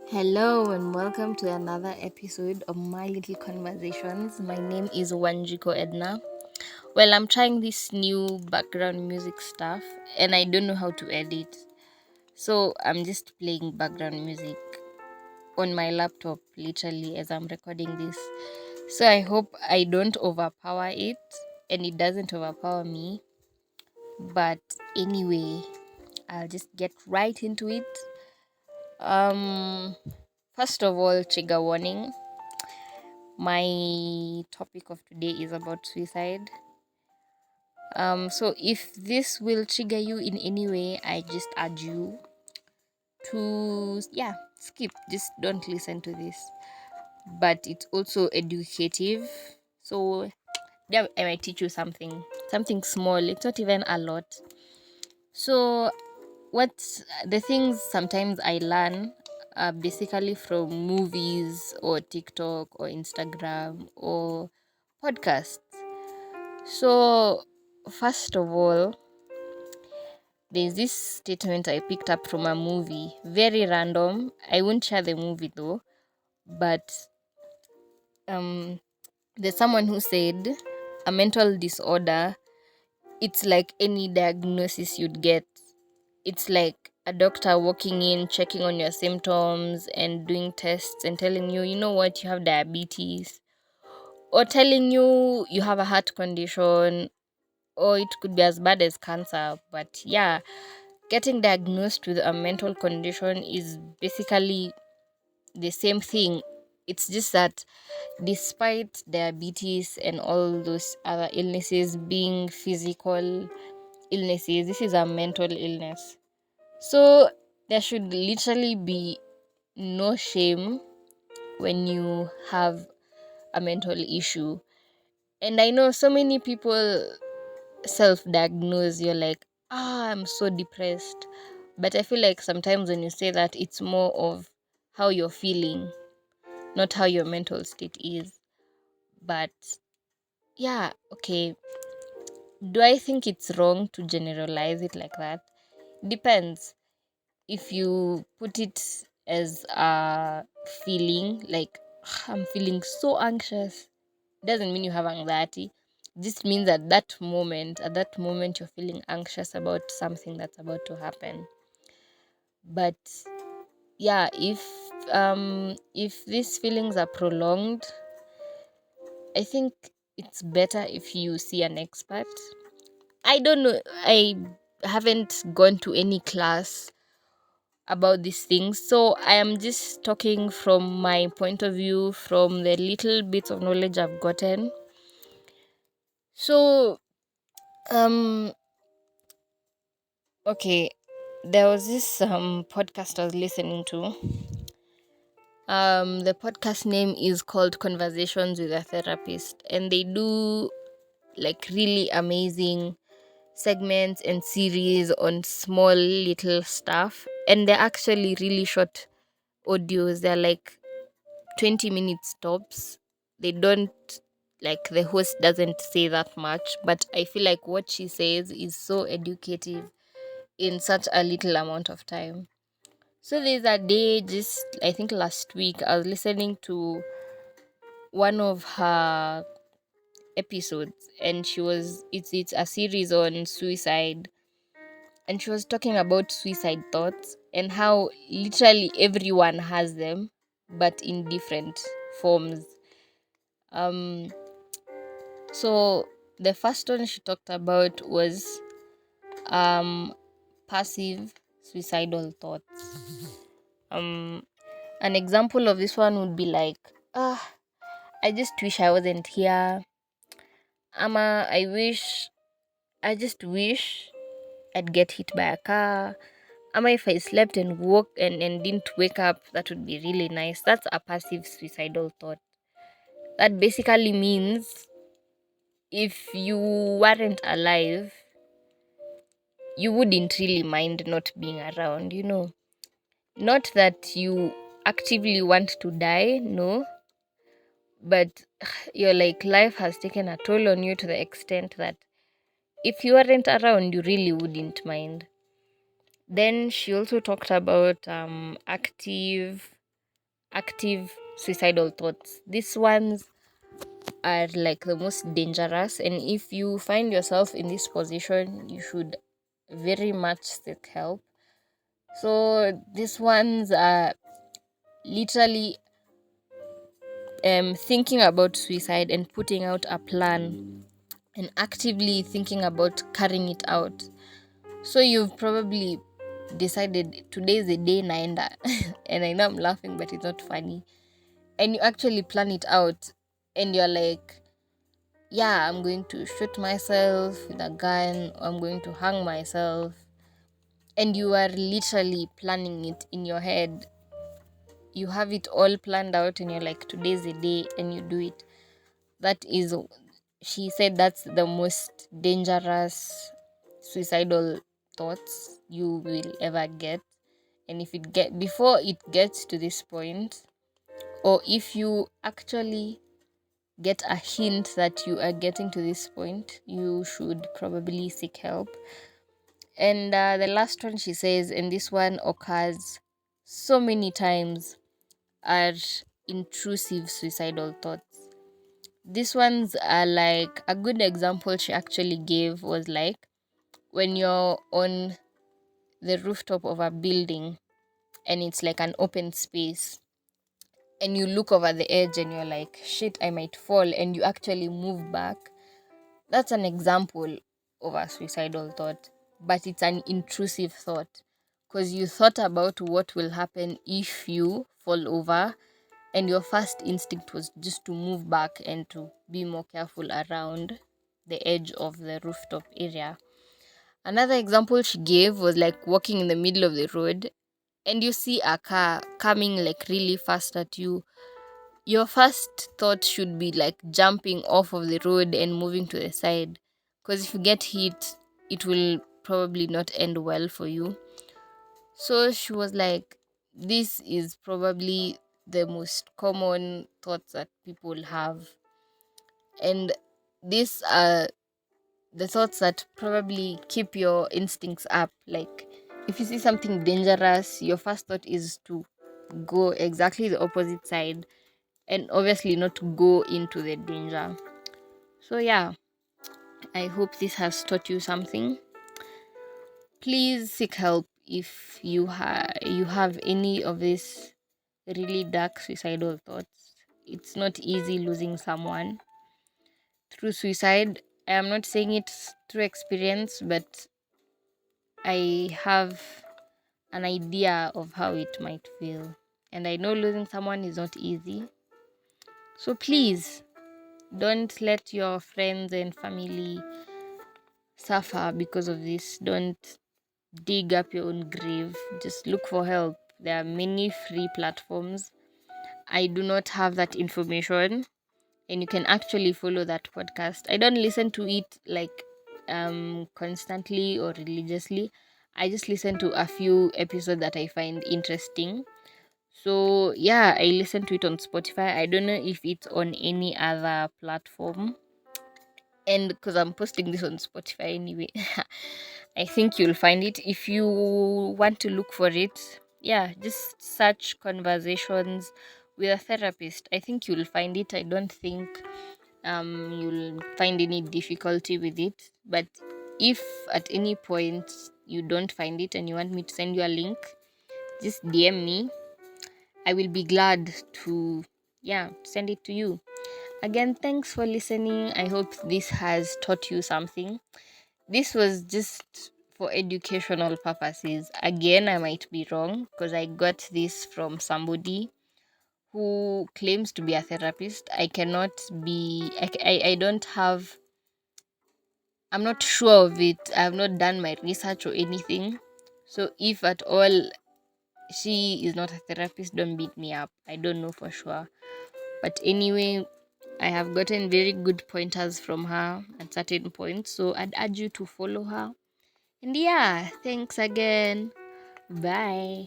Hello and welcome to another episode of My Little Conversations. My name is Wanjiko Edna. Well, I'm trying this new background music stuff and I don't know how to edit. So I'm just playing background music on my laptop literally as I'm recording this. So I hope I don't overpower it and it doesn't overpower me. But anyway, I'll just get right into it. Um First of all, trigger warning. My topic of today is about suicide. So if this will trigger you in any way, I just urge you to skip. Just don't listen to this. But it's also educative. So yeah, I might teach you something small. It's not even a lot. So what the things sometimes I learn basically from movies or TikTok or Instagram or podcasts. So, first of all, there's this statement I picked up from a movie, very random. I won't share the movie though, but um, there's someone who said a mental disorder, it's like any diagnosis you'd get. It's like a doctor walking in, checking on your symptoms and doing tests and telling you, you know what, you have diabetes, or telling you you have a heart condition, or it could be as bad as cancer. But yeah, getting diagnosed with a mental condition is basically the same thing. It's just that despite diabetes and all those other illnesses being physical illnesses, this is a mental illness. So there should literally be no shame when you have a mental issue. And I know so many people self-diagnose. You're like, I'm so depressed. But I feel like sometimes when you say that, it's more of how you're feeling, not how your mental state is. But yeah, okay, do I think it's wrong to generalize it like that? Depends. If you put it as a feeling, like I'm feeling so anxious, doesn't mean you have anxiety. This means at that moment you're feeling anxious about something that's about to happen. But yeah, if these feelings are prolonged, I think it's better if you see an expert. I don't know, I haven't gone to any class about these things, so I am just talking from my point of view, from the little bits of knowledge I've gotten. So um okay, there was this podcast I was listening to. The podcast name is called Conversations with a Therapist, and they do like really amazing segments and series on small little stuff, and they're actually really short audios. They're like 20 minutes tops. They don't, like, the host doesn't say that much, but I feel like what she says is so educative in such a little amount of time. So there's a day, just I think last week, I was listening to one of her episodes, and it's a series on suicide, and she was talking about suicide thoughts and how literally everyone has them, but in different forms. Um, so the first one she talked about was um passive suicidal thoughts. Um, an example of this one would be like, I just wish I wasn't here. I just wish I'd get hit by a car. If I slept and woke and didn't wake up, that would be really nice. That's a passive suicidal thought. That basically means if you weren't alive, you wouldn't really mind not being around, you know. Not that you actively want to die, no, but you're like, life has taken a toll on you to the extent that if you weren't around, you really wouldn't mind. Then she also talked about active. active suicidal thoughts. These ones are like the most dangerous, and if you find yourself in this position, you should very much seek help. So these ones are literally thinking about suicide and putting out a plan and actively thinking about carrying it out. So you've probably decided today is the day naenda and I know I'm laughing but it's not funny, and you actually plan it out and you're like, yeah, I'm going to shoot myself with a gun, or I'm going to hang myself, and you are literally planning it in your head. You have it all planned out and you're like, today's the day, and you do it. That is, she said, that's the most dangerous suicidal thoughts you will ever get. And if it get before it gets to this point, or if you actually get a hint that you are getting to this point, you should probably seek help. And the last one she says, and this one occurs so many times, are intrusive suicidal thoughts. These ones are like, a good example she actually gave was like when you're on the rooftop of a building and it's like an open space, and you look over the edge and you're like, shit, I might fall, and you actually move back. That's an example of a suicidal thought, but it's an intrusive thought because you thought about what will happen if you fall over, and your first instinct was just to move back and to be more careful around the edge of the rooftop area. Another example she gave was like walking in the middle of the road and you see a car coming like really fast at you. Your first thought should be like jumping off of the road and moving to the side, because if you get hit, it will probably not end well for you. So she was like, this is probably the most common thoughts that people have. And these are the thoughts that probably keep your instincts up. Like, if you see something dangerous, your first thought is to go exactly the opposite side and obviously not go into the danger. So, yeah, I hope this has taught you something. Please seek help if you have any of these really dark suicidal thoughts. It's not easy losing someone through suicide. I am not saying it through experience, but I have an idea of how it might feel. And I know losing someone is not easy. So please don't let your friends and family suffer because of this. Don't dig up your own grave. Just look for help. There are many free platforms. I do not have that information, and you can actually follow that podcast. I don't listen to it like constantly or religiously. I just listen to a few episodes that I find interesting. So yeah, I listen to it on Spotify. I don't know if it's on any other platform. And because I'm posting this on Spotify anyway, I think you'll find it. If you want to look for it, yeah, just search conversations with a therapist. I think you'll find it. I don't think you'll find any difficulty with it. But if at any point you don't find it and you want me to send you a link, just DM me. I will be glad to, yeah, send it to you. Again, thanks for listening. I hope this has taught you something. This was just for educational purposes. Again, I might be wrong because I got this from somebody who claims to be a therapist. I cannot be, I don't have, I'm not sure of it. I have not done my research or anything. So if at all she is not a therapist, don't beat me up. I don't know for sure. But anyway, I have gotten very good pointers from her at certain points. So I'd urge you to follow her. And yeah, thanks again. Bye.